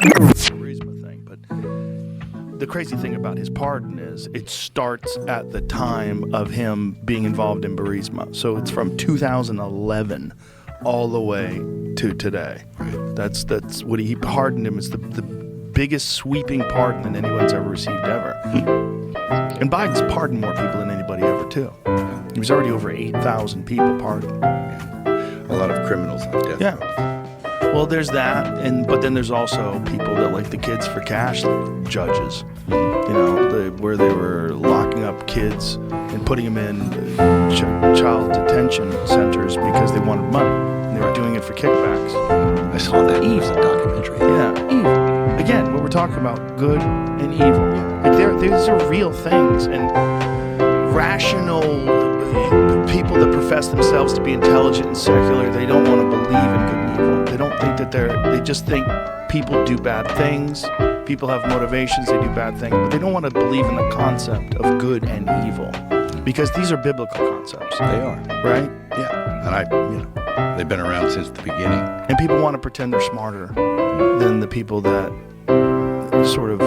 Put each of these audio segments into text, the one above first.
Burisma thing, but the crazy thing about his pardon is it starts at the time of him being involved in Burisma. So it's from 2011 all the way to today. Right. That's what he pardoned him. It's the biggest sweeping pardon that anyone's ever received ever. And Biden's pardoned more people than anybody ever too. He was already over 8,000 people pardoned. A lot of criminals on death. Yeah. Well, there's that, but then there's also people that like the kids for cash judges, where they were locking up kids and putting them in child detention centers because they wanted money, and they were doing it for kickbacks. I saw that. It was a documentary. Yeah, evil. Again, what we're talking about, good and evil. Like these are real things, and rational people that profess themselves to be intelligent and secular, they don't want to believe in good and evil. They don't think that they just think people do bad things. People have motivations, they do bad things, but they don't want to believe in the concept of good and evil because these are biblical concepts. They are. Right? Yeah. And they've been around since the beginning. And people want to pretend they're smarter than the people that sort of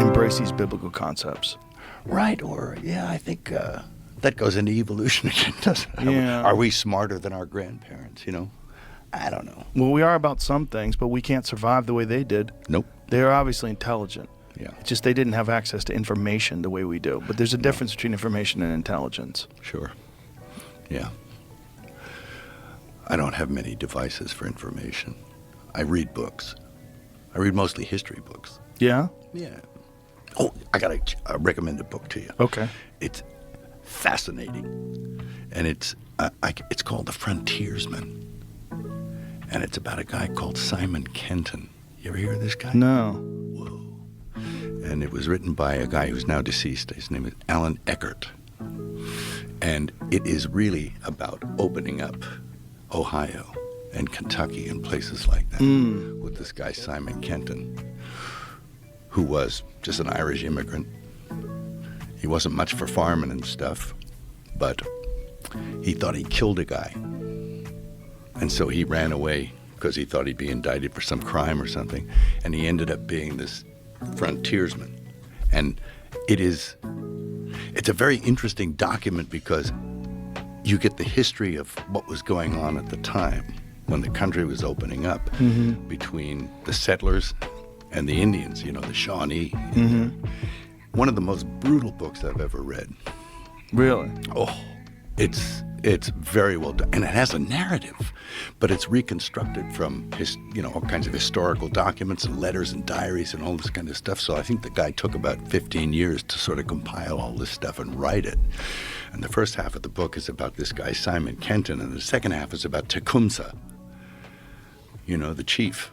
embrace these biblical concepts. Right, or, I think that goes into evolution again, doesn't it? Yeah. Are we smarter than our grandparents, I don't know. Well, we are about some things, but we can't survive the way they did. Nope. They are obviously intelligent. Yeah. It's just they didn't have access to information the way we do. But there's a difference between information and intelligence. Sure. Yeah. I don't have many devices for information. I read books. I read mostly history books. Yeah? Yeah. Oh, I got a recommended book to you. Okay. It's fascinating, and it's called The Frontiersman, and it's about a guy called Simon Kenton. You ever hear of this guy? No. Whoa. And it was written by a guy who's now deceased. His name is Alan Eckert, and it is really about opening up Ohio and Kentucky and places like that with this guy Simon Kenton, who was just an Irish immigrant. He wasn't much for farming and stuff, but he thought he killed a guy. And so he ran away because he thought he'd be indicted for some crime or something. And he ended up being this frontiersman. And it's a very interesting document because you get the history of what was going on at the time when the country was opening up between the settlers and the Indians, the Shawnee. One of the most brutal books I've ever read. Really? Oh, it's very well done, and it has a narrative, but it's reconstructed from all kinds of historical documents and letters and diaries and all this kind of stuff. So I think the guy took about 15 years to sort of compile all this stuff and write it. And the first half of the book is about this guy Simon Kenton, and the second half is about Tecumseh, the chief.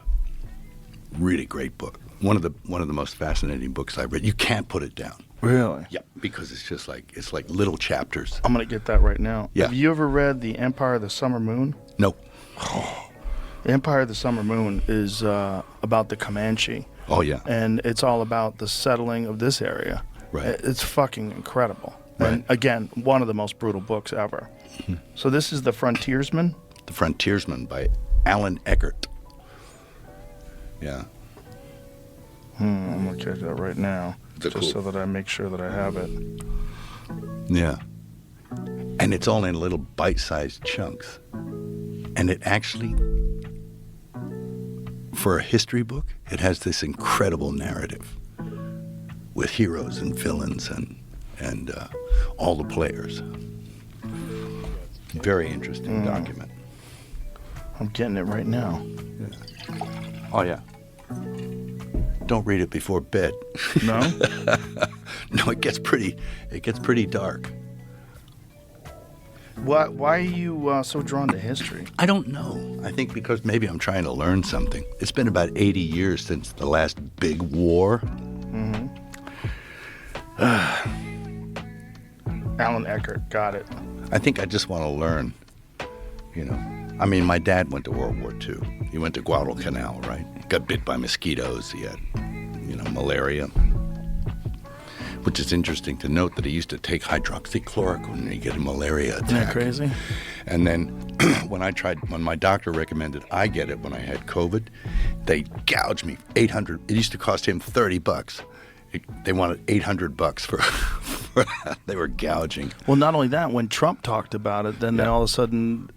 Really great book. One of the most fascinating books I've read. You can't put it down. Really? Yeah, because it's like little chapters. I'm going to get that right now. Yeah. Have you ever read The Empire of the Summer Moon? No. The Empire of the Summer Moon is about the Comanche. Oh, yeah. And it's all about the settling of this area. Right. It's fucking incredible. Right. And again, one of the most brutal books ever. So this is The Frontiersman? The Frontiersman by Alan Eckert. Yeah. I'm going to check that right now. Cool. Just so that I make sure that I have it. Yeah. And it's all in little bite-sized chunks. And it actually, for a history book, it has this incredible narrative with heroes and villains and all the players. Very interesting document. I'm getting it right now. Yeah. Oh, yeah. Don't read it before bed. No? No, it gets pretty dark. Why are you so drawn to history? I don't know. I think because maybe I'm trying to learn something. It's been about 80 years since the last big war. Alan Eckert, got it. I think I just want to learn, I mean, my dad went to World War II. He went to Guadalcanal, right? Got bit by mosquitoes. He had, malaria. which is interesting to note that he used to take hydroxychloroquine when he get a malaria attack. Isn't that crazy? And then when my doctor recommended I get it when I had COVID, they gouged me $800. It used to cost him $30. They wanted $800 for they were gouging. Well, not only that, when Trump talked about it, then they all of a sudden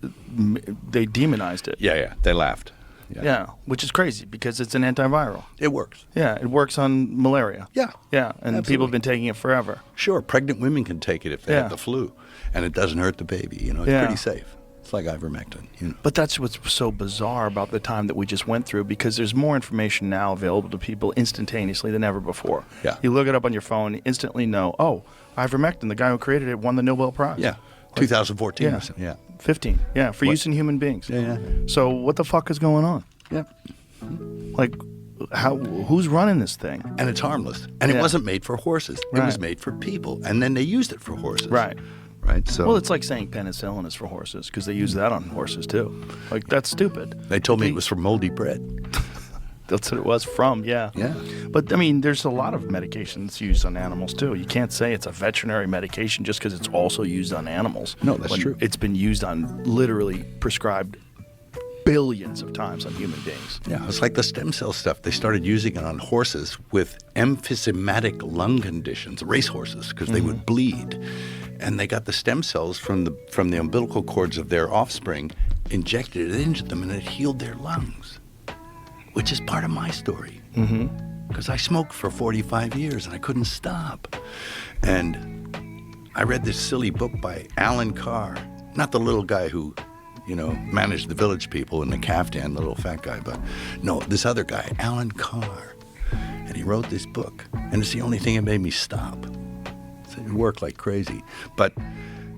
they demonized it. Yeah, they laughed. Yeah, which is crazy because it's an antiviral. It works. Yeah, it works on malaria. Yeah. Yeah, and Absolutely. people have been taking it forever. Sure, pregnant women can take it if they Yeah. have the flu, and it doesn't hurt the baby. You know, it's Yeah. pretty safe. It's like ivermectin. You know. But that's what's so bizarre about the time that we just went through, because there's more information now available to people instantaneously than ever before. Yeah. You look it up on your phone, instantly know, oh, ivermectin, the guy who created it, won the Nobel Prize. Yeah, 2014. Yeah. Or something. Yeah. 15. Yeah, for What? use in human beings. Yeah. So what the fuck is going on? Yeah. Like, who's running this thing? And it's harmless. And it Yeah. wasn't made for horses. It was Right. made for people. And then they used it for horses. Right. Right. So Well, it's like saying penicillin is for horses, because they use that on horses too. Like, that's stupid. they told me it was for moldy bread. That's what it was from, yeah. Yeah. But, I mean, there's a lot of medications used on animals, too. You can't say it's a veterinary medication just because it's also used on animals. No, that's when true. It's been used on, literally prescribed billions of times on human beings. Yeah, it's like the stem cell stuff. They started using it on horses with emphysematic lung conditions, racehorses, because they would bleed. And they got the stem cells from the umbilical cords of their offspring, injected it into them, and it healed their lungs, which is part of my story. Because I smoked for 45 years and I couldn't stop. And I read this silly book by Alan Carr, not the little guy who, managed the Village People in the caftan, the little fat guy, but no, this other guy, Alan Carr. And he wrote this book, and it's the only thing that made me stop. So it worked like crazy. But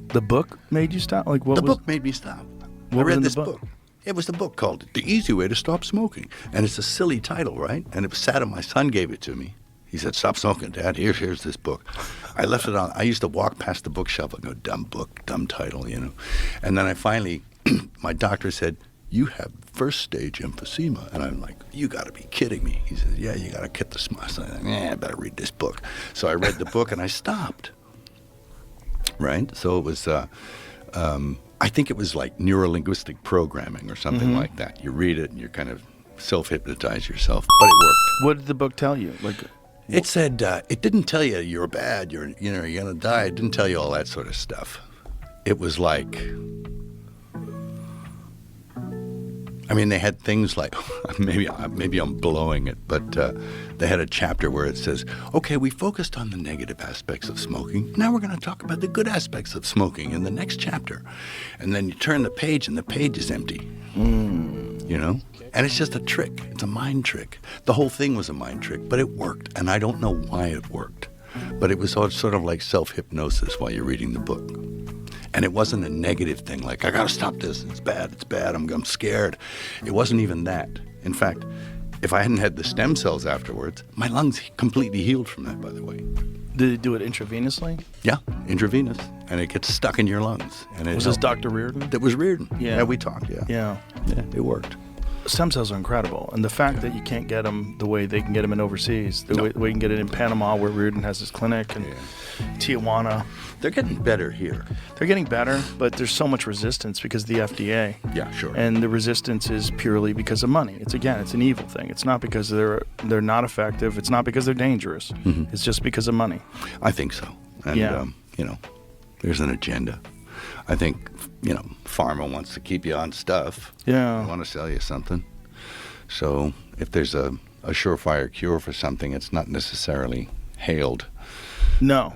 The book made you stop? Like, what the was... book made me stop. What I was read in the this book? book. It was the book called The Easy Way to Stop Smoking. And it's a silly title, right? And it was sad, and my son gave it to me. He said, "Stop smoking, Dad. Here's this book." I left it on. I used to walk past the bookshelf and go, "Dumb book, dumb title," And then I finally, my doctor said, "You have first stage emphysema." And I'm like, "You got to be kidding me." He said, "Yeah, you got to get the smile." So I better read this book. So I read the book and I stopped. Right? So it was, I think it was like neurolinguistic programming or something like that. You read it and you kind of self-hypnotize yourself, but it worked. What did the book tell you? Like, It said, it didn't tell you you're bad, you're going to die. It didn't tell you all that sort of stuff. It was like, they had things like, maybe I'm blowing it, but they had a chapter where it says, okay, we focused on the negative aspects of smoking. Now we're going to talk about the good aspects of smoking in the next chapter. And then you turn the page and the page is empty. And it's just a trick. It's a mind trick. The whole thing was a mind trick, but it worked. And I don't know why it worked. But it was sort of like self-hypnosis while you're reading the book. And it wasn't a negative thing like, I got to stop this. It's bad. I'm scared. It wasn't even that. In fact, if I hadn't had the stem cells afterwards, my lungs completely healed from that, by the way. did it do it intravenously? Yeah, intravenous. And it gets stuck in your lungs. And it Was this helped. Dr. Reardon? That was Reardon. Yeah. We talked, yeah. Yeah. Yeah, it worked. Stem cells are incredible, and the fact that you can't get them the way they can get them in overseas, the way you can get it in Panama, where Reardon has his clinic, and Tijuana. They're getting better here. They're getting better, but there's so much resistance because of the FDA. Yeah, sure. And the resistance is purely because of money. It's an evil thing. It's not because they're not effective. It's not because they're dangerous. It's just because of money. I think so. And, Yeah. there's an agenda. I think, pharma wants to keep you on stuff. Yeah. They want to sell you something. So if there's a surefire cure for something, it's not necessarily hailed. No.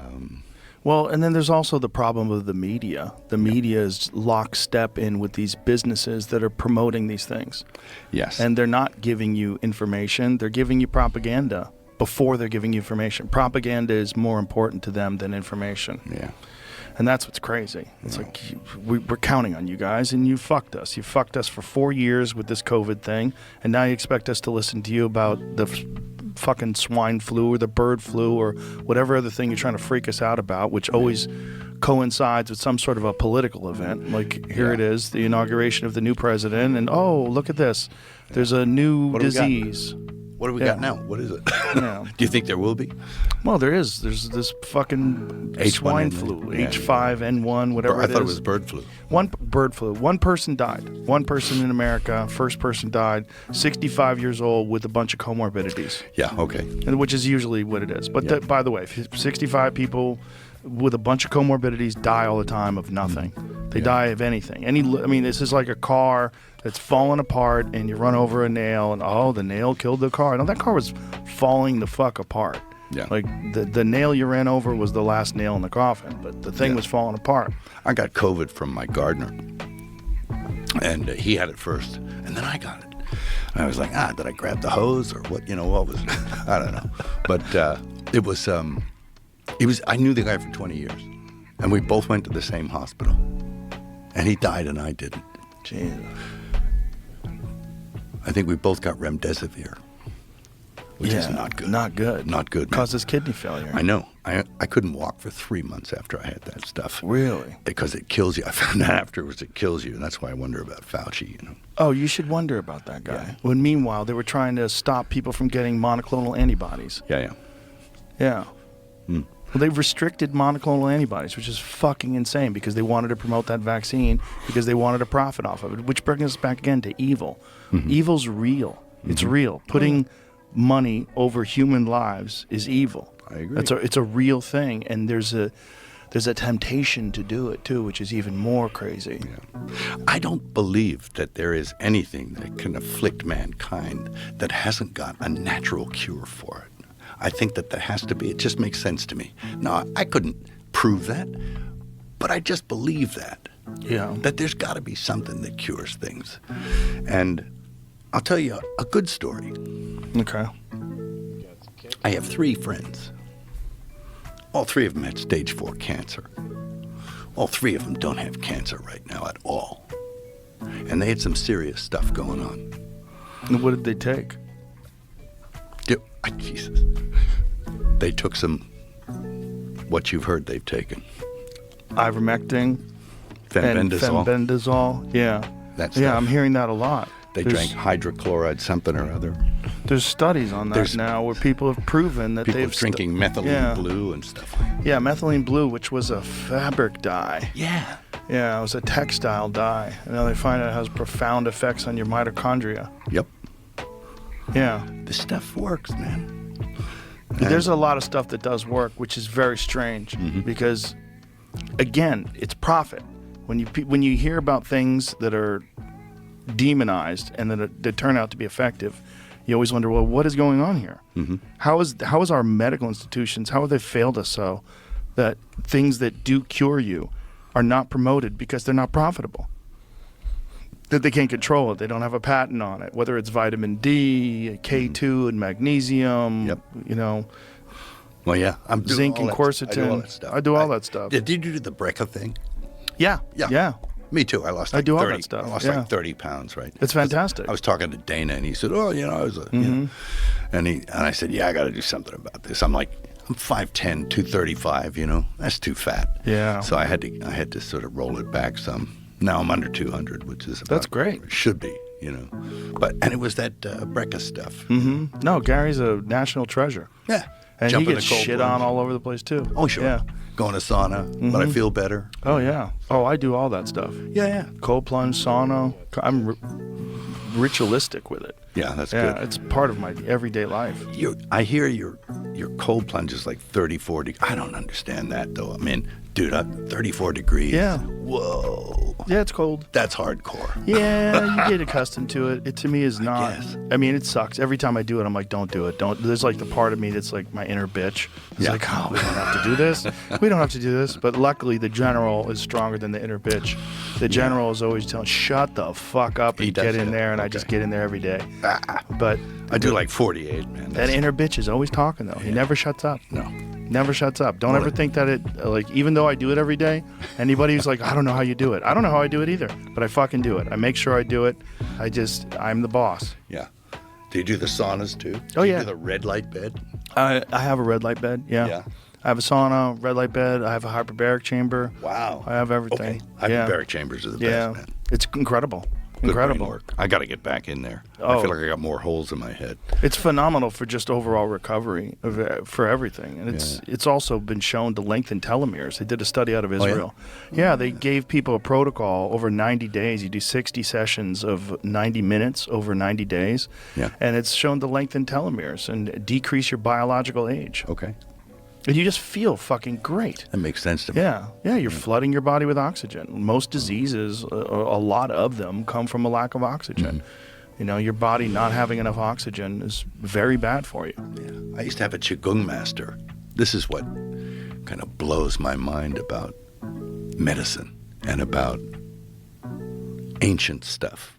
Well, and then there's also the problem of the media. The media is lockstep in with these businesses that are promoting these things. Yes. And they're not giving you information. They're giving you propaganda before they're giving you information. Propaganda is more important to them than information. Yeah. And that's what's crazy. It's like, we're counting on you guys, and you fucked us. You fucked us for 4 years with this COVID thing, and now you expect us to listen to you about the fucking swine flu or the bird flu or whatever other thing you're trying to freak us out about, which always coincides with some sort of a political event. Like, here it is, the inauguration of the new president, and oh, look at this. There's a new What do we got? disease. What do we Yeah. got now? What is it? Yeah. Do you think there will be? Well, there is. There's this fucking H1N1. swine flu, Yeah. H5N1, whatever I it is. thought it was bird flu. One bird flu. One person died. One person in America. First person died. 65 years old with a bunch of comorbidities, Yeah, okay. and which is usually what it is. But Yeah. by the way, 65 people with a bunch of comorbidities die all the time of nothing. They die of anything. This is like a car that's falling apart, and you run over a nail, and the nail killed the car. No, that car was falling the fuck apart. Yeah. Like the nail you ran over was the last nail in the coffin, but the thing Yeah. was falling apart. I got COVID from my gardener, and he had it first, and then I got it. And I was like, did I grab the hose or what? What was it? I don't know. But it was, I knew the guy for 20 years, and we both went to the same hospital, and he died and I didn't. Jesus. I think we both got remdesivir, which is not good. Not good. Not good, man. Causes kidney failure. I know. I couldn't walk for 3 months after I had that stuff. Really? Because it kills you. I found out afterwards it kills you, and that's why I wonder about Fauci, Oh, you should wonder about that guy. Yeah. When meanwhile, they were trying to stop people from getting monoclonal antibodies. Yeah. Yeah. Well, they've restricted monoclonal antibodies, which is fucking insane because they wanted to promote that vaccine because they wanted to profit off of it, which brings us back again to evil. Mm-hmm. Evil's real. It's real. Putting money over human lives is evil. I agree. It's a real thing, and there's a temptation to do it too, which is even more crazy. I don't believe that there is anything that can afflict mankind that hasn't got a natural cure for it. I think that there has to be. It just makes sense to me. Now, I couldn't prove that, but I just believe that. Yeah. That there's got to be something that cures things. And I'll tell you a good story. Okay. I have 3 friends. All 3 of them had stage 4 cancer. All 3 of them don't have cancer right now at all. And they had some serious stuff going on. And what did they take? Jesus. They took some, what you've heard they've taken. Ivermectin and Fenbendazole. fenbendazole. Yeah. That Yeah, stuff. I'm hearing that a lot. They There's- drank hydrochloride something or other. There's studies on that There's- now where people have proven that People they've are drinking methylene yeah. blue and stuff. Yeah, methylene blue, which was a fabric dye. Yeah. Yeah, it was a textile dye. And now they find out it has profound effects on your mitochondria. Yep. Yeah. This stuff works, man. There's a lot of stuff that does work, which is very strange because, again, it's profit. When you hear about things that are demonized and that turn out to be effective, you always wonder, well, what is going on here? How is our medical institutions, how have they failed us so that things that do cure you are not promoted because they're not profitable? That they can't control it. They don't have a patent on it, whether it's vitamin D, K2 and magnesium, Yep. Well, yeah. I'm doing zinc all and that- quercetin. I do all that stuff. I do all that stuff. Did you do the Brecca thing? Yeah. Yeah. Yeah. Me too. I lost I like do all 30. that stuff, I lost yeah. like 30 pounds, right? It's fantastic. I was talking to Dana, and he said, "Oh, I was," and I said, "Yeah, I got to do something about this." I'm 5'10", 235. That's too fat. Yeah. So I had to sort of roll it back some. Now I'm under 200, which is about That's great. It should be, and it was that Brecca stuff. No, Gary's a national treasure. Yeah. And Jump he in the gets cold shit plunge. on all over the place too. Oh, sure. Yeah. Going to sauna, but I feel better. Oh yeah. Oh, I do all that stuff. Yeah. Cold plunge, sauna. I'm ritualistic with it. Yeah, that's Yeah, good. it's part of my everyday life. I hear your cold plunge is like 34 degrees. I don't understand that though. I mean, dude, 34 degrees. Yeah. Whoa. Yeah, it's cold. That's hardcore. Yeah, you get accustomed to it. It to me is not. guess. I mean, it sucks. Every time I do it, I'm like, don't do it. Don't. There's like the part of me that's like my inner bitch. It's Yeah. like, oh, we don't have to do this. We don't have to do this. But luckily, the general is stronger than the inner bitch. The general is always telling, shut the fuck up He and does get in that. there, and I Okay. just get in there every day. But I do like 48, man. that inner bitch is always talking though. He never shuts up. No. Never shuts up. Don't ever think that it, like, even though I do it every day, anybody who's like, I don't know how you do it. I don't know how I do it either, but I fucking do it. I make sure I do it. I'm the boss. Yeah. Do you do the saunas too? Oh, Do you yeah. do the red light bed? I have a red light bed. Yeah. Yeah. I have a sauna, red light bed. I have a hyperbaric chamber. Wow. I have everything. Okay. Yeah. Hyperbaric chambers are the Yeah. best, man. It's incredible. Good brain Incredible. work. I got to get back in there. I Oh. feel like I got more holes in my head. It's phenomenal for just overall recovery for everything, and it's also been shown to lengthen telomeres. They did a study out of yeah? Israel. Yeah, they gave people a protocol over 90 days. You do 60 sessions of 90 minutes over 90 days, Yeah. and it's shown to lengthen telomeres and decrease your biological age. Okay. And you just feel fucking great. That makes sense to me. Yeah, you're flooding your body with oxygen. Most diseases, a lot of them, come from a lack of oxygen. You know, your body not having enough oxygen is very bad for you. I used to have a Qigong master. This is what kind of blows my mind about medicine and about ancient stuff.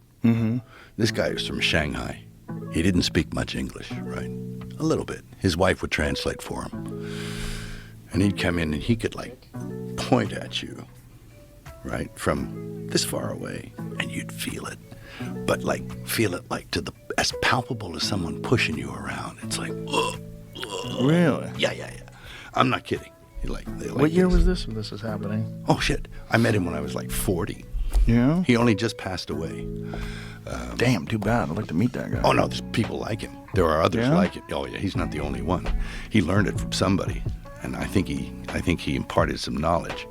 This guy was from Shanghai. He didn't speak much English, right? A little bit. His wife would translate for him. And he'd come in and he could like point at you, right, from this far away, and you'd feel it. But like feel it like to the as palpable as someone pushing you around. It's like, ugh, ugh. Really? Yeah. I'm not kidding. They like What year this. was this when this was happening? Oh shit! I met him when I was like 40. Yeah? He only just passed away. Damn, too bad. I'd like to meet that guy. Oh no, there's people like him. There are others Yeah? like him. Oh yeah, he's not the only one. He learned it from somebody, and I think he imparted some knowledge.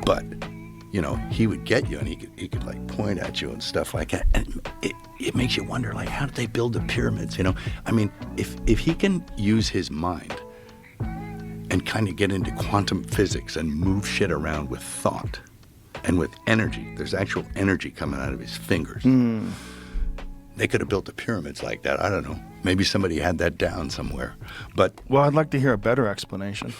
But you know, he would get you, and he could like point at you and stuff like that. And it makes you wonder, like, how did they build the pyramids? You know, I mean, if he can use his mind and kind of get into quantum physics and move shit around with thought and with energy, there's actual energy coming out of his fingers. They could have built the pyramids like that. I don't know. Maybe somebody had that down somewhere. But Well, I'd like to hear a better explanation.